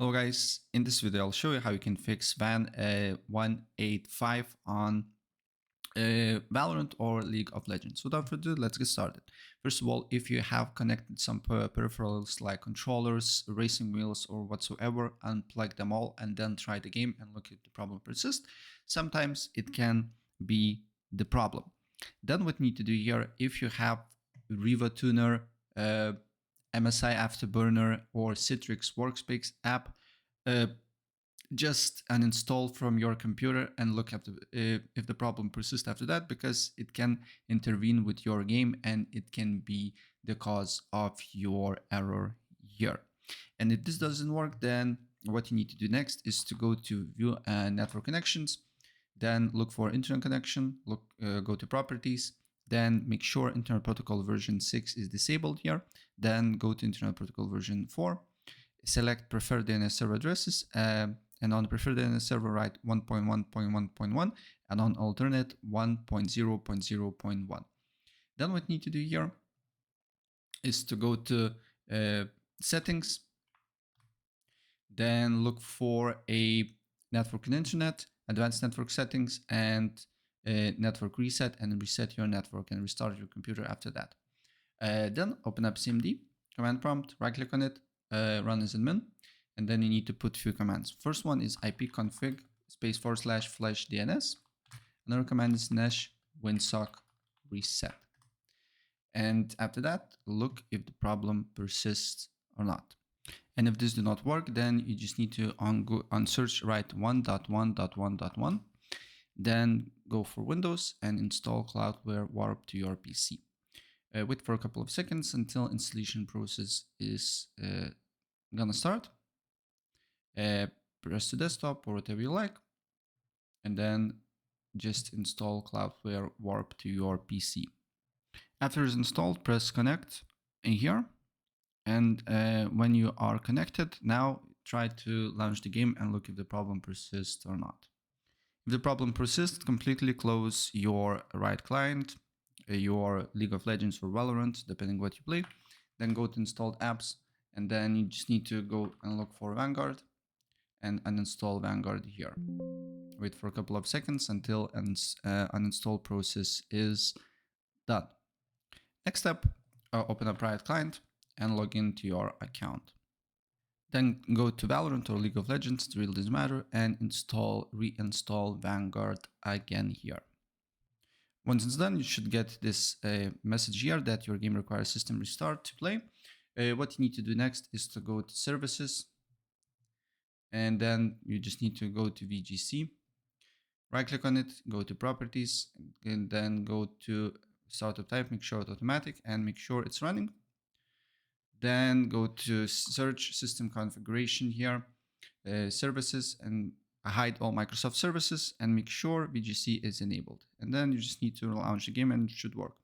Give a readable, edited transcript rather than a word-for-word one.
Hello guys, in this video I'll show you how you can fix ban 185 on Valorant or League of Legends. Without further ado, let's get started. First of all, if you have connected some peripherals like controllers, racing wheels or whatsoever, unplug them all and then try the game and look if the problem persists. Sometimes it can be the problem. Then what you need to do here, if you have Riva Tuner, MSI Afterburner or Citrix Workspace app, just uninstall from your computer and look at if the problem persists after that, because it can intervene with your game and it can be the cause of your error here. And if this doesn't work, then what you need to do next is to go to view network connections, then look for internet connection, go to properties, then make sure Internet Protocol version 6 is disabled here, then go to Internet Protocol version 4, select preferred DNS server addresses, and on preferred DNS server write 1.1.1.1 and on alternate 1.0.0.1. Then what you need to do here is to go to settings, then look for a network and internet, advanced network settings, and network reset, and reset your network and restart your computer after that. Then open up CMD, command prompt, right click on it, run as admin, and then you need to put few commands. First one is ipconfig /flash DNS. Another command is nesh winsock reset. And after that, look if the problem persists or not. And if this do not work, then you just need to on search write 1.1.1.1, then go for Windows and install Cloudflare Warp to your PC. Wait for a couple of seconds until installation process is gonna start. Press to desktop or whatever you like, and then just install Cloudflare Warp to your PC. After it's installed, press connect in here, and when you are connected, now try to launch the game and look if the problem persists or not. If the problem persists, completely close your Riot client, your League of Legends or Valorant, depending what you play. Then go to installed apps, and then you just need to go and look for Vanguard and uninstall Vanguard here. Wait for a couple of seconds until uninstall process is done. Next step, open up Riot client and log into your account. Then go to Valorant or League of Legends, it really doesn't matter, and reinstall Vanguard again here. Once it's done, you should get this message here that your game requires system restart to play. What you need to do next is to go to services, and then you just need to go to VGC, right click on it, go to properties, and then go to startup type, make sure it's automatic and make sure it's running. Then go to search system configuration here, services, and hide all Microsoft services and make sure VGC is enabled. And then you just need to launch the game and it should work.